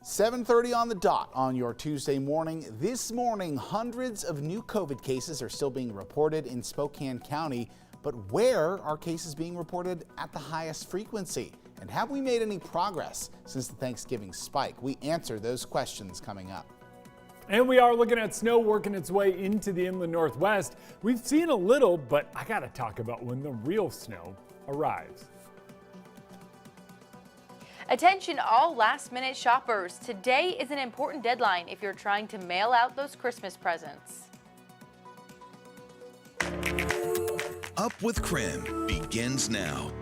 7:30 on the dot on your Tuesday morning. This morning, hundreds of new COVID cases are still being reported in Spokane County. But where are cases being reported at the highest frequency? And have we made any progress since the Thanksgiving spike? We answer those questions coming up. And we are looking at snow working its way into the inland Northwest. We've seen a little, but I gotta talk about when the real snow arrives. Attention all last-minute shoppers. Today is an important deadline if you're trying to mail out those Christmas presents. Up with KREM begins now.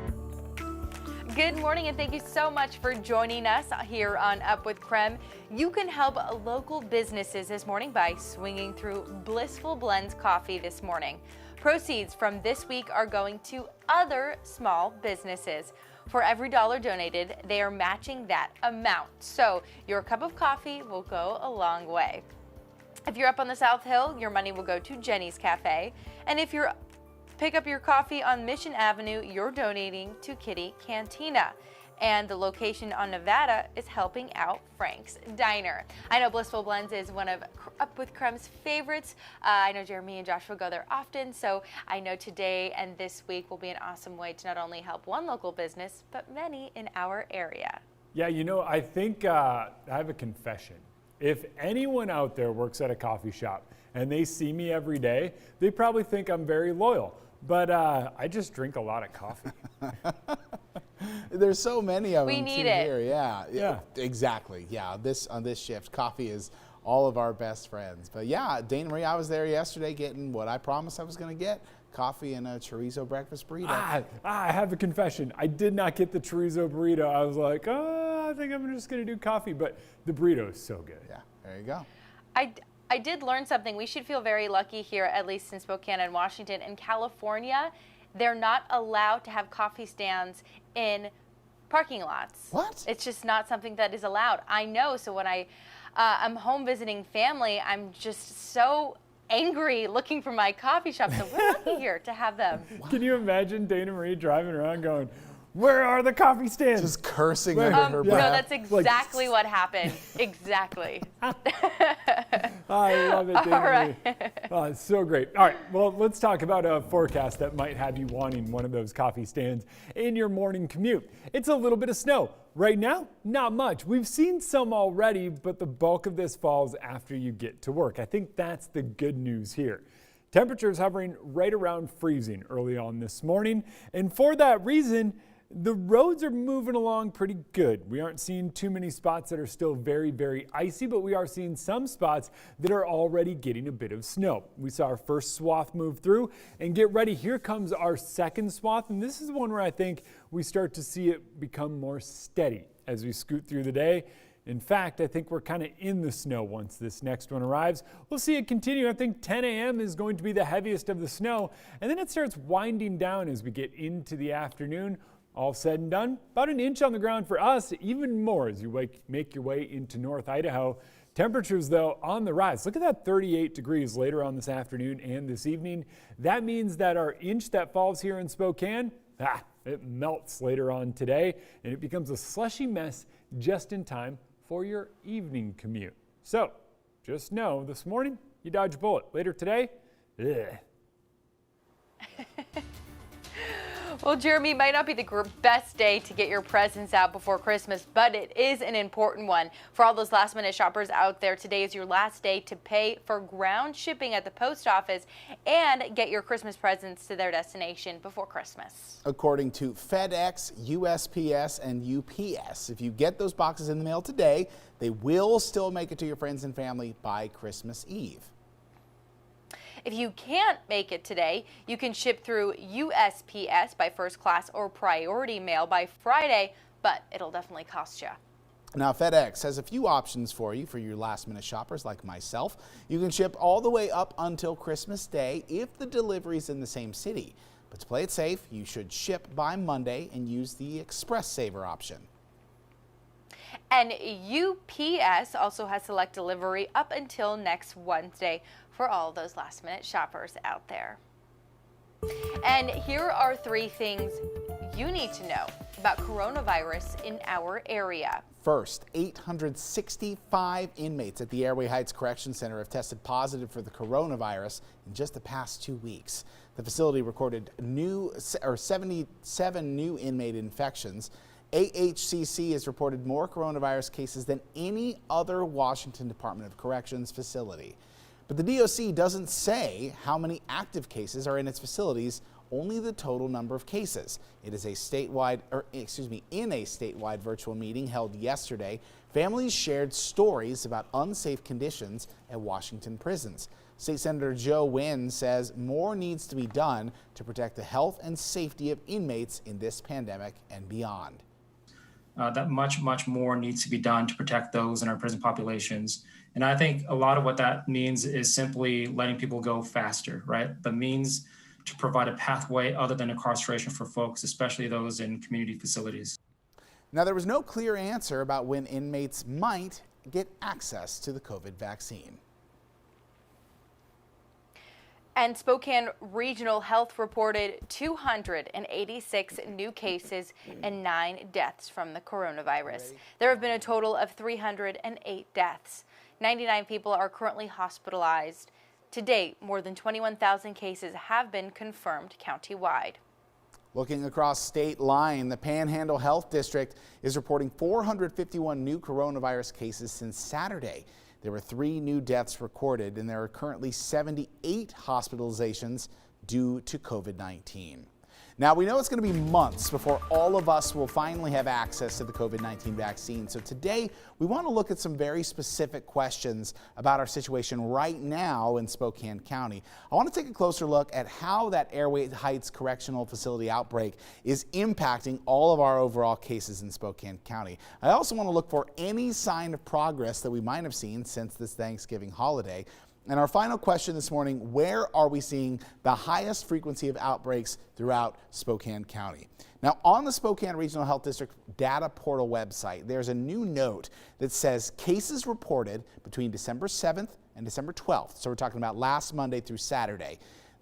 Good morning and thank you so much for joining us here on Up with KREM. You can help local businesses this morning by swinging through Blissful Blends coffee this morning. Proceeds from this week are going to other small businesses. For every dollar donated, they are matching that amount. So your cup of coffee will go a long way. If you're up on the South Hill, your money will go to Jenny's Cafe. And if you're pick up your coffee on Mission Avenue, you're donating to Kitty Cantina. And the location on Nevada is helping out Frank's Diner. I know Blissful Blends is one of Up with KREM's favorites. I know Jeremy and Joshua go there often, so I know today and this week will be an awesome way to not only help one local business, but many in our area. Yeah, you know, I think I have a confession. If anyone out there works at a coffee shop and they see me every day, they probably think I'm very loyal. But I just drink a lot of coffee. There's so many of them. We need it. Here. Yeah, exactly. Yeah, on this shift, coffee is all of our best friends. But yeah, Dana Marie, I was there yesterday getting what I promised I was going to get: coffee and a chorizo breakfast burrito. I have a confession. I did not get the chorizo burrito. I was like, oh, I think I'm just going to do coffee. But the burrito is so good. Yeah, there you go. I did learn something. We should feel very lucky here, at least in Spokane and Washington. In California, they're not allowed to have coffee stands in parking lots. What? It's just not something that is allowed. I know. So when I'm home visiting family, I'm just so angry looking for my coffee shop. So we're lucky here to have them. Can you imagine Dana Marie driving around going, where are the coffee stands? Just cursing under her breath. No, that's exactly what happened. Exactly. I love it, Dana Marie. Oh, it's so great. All right, well, let's talk about a forecast that might have you wanting one of those coffee stands in your morning commute. It's a little bit of snow. Right now, not much. We've seen some already, but the bulk of this falls after you get to work. I think that's the good news here. Temperatures hovering right around freezing early on this morning, and for that reason, the roads are moving along pretty good. We aren't seeing too many spots that are still very, very icy, but we are seeing some spots that are already getting a bit of snow. We saw our first swath move through, and get ready, here comes our second swath, and this is one where I think we start to see it become more steady as we scoot through the day. In fact, I think we're kind of in the snow once this next one arrives. We'll see it continue. I think 10 a.m. is going to be the heaviest of the snow, and then it starts winding down as we get into the afternoon. All said and done, about an inch on the ground for us, even more as you make your way into North Idaho. Temperatures, though, on the rise. Look at that 38 degrees later on this afternoon and this evening. That means that our inch that falls here in Spokane, it melts later on today, and it becomes a slushy mess just in time for your evening commute. So, just know this morning, you dodge a bullet. Later today, Well, Jeremy, it might not be the best day to get your presents out before Christmas, but it is an important one. For all those last-minute shoppers out there, today is your last day to pay for ground shipping at the post office and get your Christmas presents to their destination before Christmas. According to FedEx, USPS, and UPS, if you get those boxes in the mail today, they will still make it to your friends and family by Christmas Eve. If you can't make it today, you can ship through USPS by first class or priority mail by Friday, but it'll definitely cost you. Now, FedEx has a few options for you for your last-minute shoppers like myself. You can ship all the way up until Christmas Day if the delivery is in the same city. But to play it safe, you should ship by Monday and use the Express Saver option. And UPS also has select delivery up until next Wednesday for all those last-minute shoppers out there. And here are 3 things you need to know about coronavirus in our area. First, 865 inmates at the Airway Heights Correction Center have tested positive for the coronavirus in just the past 2 weeks. The facility recorded 77 new inmate infections. AHCC has reported more coronavirus cases than any other Washington Department of Corrections facility. But the DOC doesn't say how many active cases are in its facilities, only the total number of cases. It is in a statewide virtual meeting held yesterday. Families shared stories about unsafe conditions at Washington prisons. State Senator Joe Wynn says more needs to be done to protect the health and safety of inmates in this pandemic and beyond. That much more needs to be done to protect those in our prison populations. And I think a lot of what that means is simply letting people go faster, right? The means to provide a pathway other than incarceration for folks, especially those in community facilities. Now, there was no clear answer about when inmates might get access to the COVID vaccine. And Spokane Regional Health reported 286 new cases and 9 deaths from the coronavirus. There have been a total of 308 deaths. 99 people are currently hospitalized. To date, more than 21,000 cases have been confirmed countywide. Looking across state line, the Panhandle Health District is reporting 451 new coronavirus cases since Saturday. There were 3 new deaths recorded, and there are currently 78 hospitalizations due to COVID-19. Now, we know it's going to be months before all of us will finally have access to the COVID-19 vaccine. So today, we want to look at some very specific questions about our situation right now in Spokane County. I want to take a closer look at how that Airway Heights Correctional Facility outbreak is impacting all of our overall cases in Spokane County. I also want to look for any sign of progress that we might have seen since this Thanksgiving holiday. And our final question this morning, where are we seeing the highest frequency of outbreaks throughout Spokane County? Now, on the Spokane Regional Health District data portal website, there's a new note that says cases reported between December 7th and December 12th. So we're talking about last Monday through Saturday.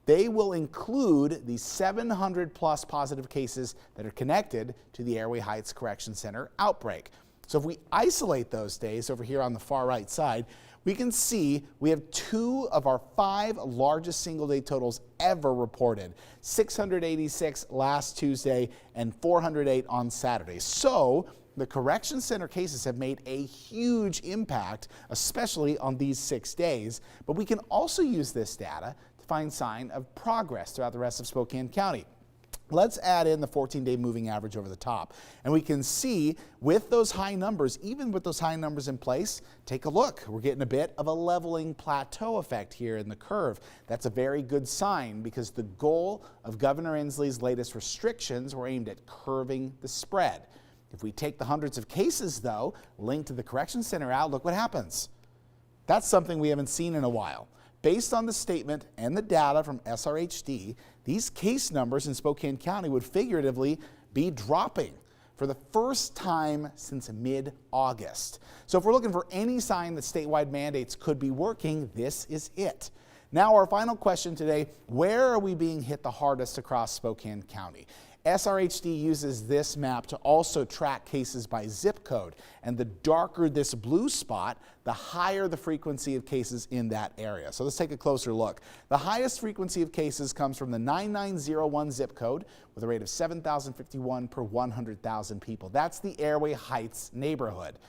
They will include the 700 plus positive cases that are connected to the Airway Heights Correction Center outbreak. So if we isolate those days over here on the far right side, we can see we have 2 of our 5 largest single-day totals ever reported, 686 last Tuesday and 408 on Saturday. So the correction center cases have made a huge impact, especially on these 6 days. But we can also use this data to find sign of progress throughout the rest of Spokane County. Let's add in the 14-day moving average over the top. And we can see with those high numbers, even with those high numbers in place, take a look. We're getting a bit of a leveling plateau effect here in the curve. That's a very good sign because the goal of Governor Inslee's latest restrictions were aimed at curving the spread. If we take the hundreds of cases, though, linked to the correction center out, look what happens. That's something we haven't seen in a while. Based on the statement and the data from SRHD, these case numbers in Spokane County would figuratively be dropping for the first time since mid-August. So if we're looking for any sign that statewide mandates could be working, this is it. Now our final question today, where are we being hit the hardest across Spokane County? SRHD uses this map to also track cases by zip code, and the darker this blue spot, the higher the frequency of cases in that area. So let's take a closer look. The highest frequency of cases comes from the 9901 zip code with a rate of 7,051 per 100,000 people. That's the Airway Heights neighborhood.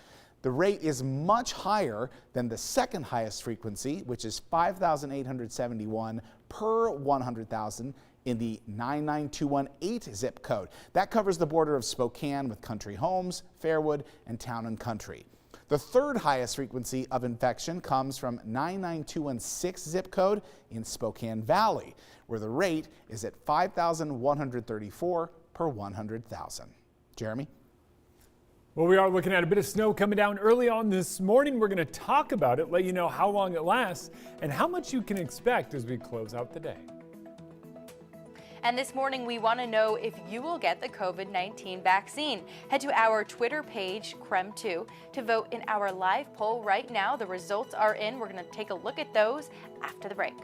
The rate is much higher than the second highest frequency, which is 5,871 per 100,000 in the 99218 zip code. That covers the border of Spokane with Country Homes, Fairwood, and Town and Country. The third highest frequency of infection comes from 99216 zip code in Spokane Valley, where the rate is at 5,134 per 100,000. Jeremy? Well, we are looking at a bit of snow coming down early on this morning. We're going to talk about it, let you know how long it lasts, and how much you can expect as we close out the day. And this morning, we want to know if you will get the COVID-19 vaccine. Head to our Twitter page, KREM2, to vote in our live poll right now. The results are in. We're going to take a look at those after the break.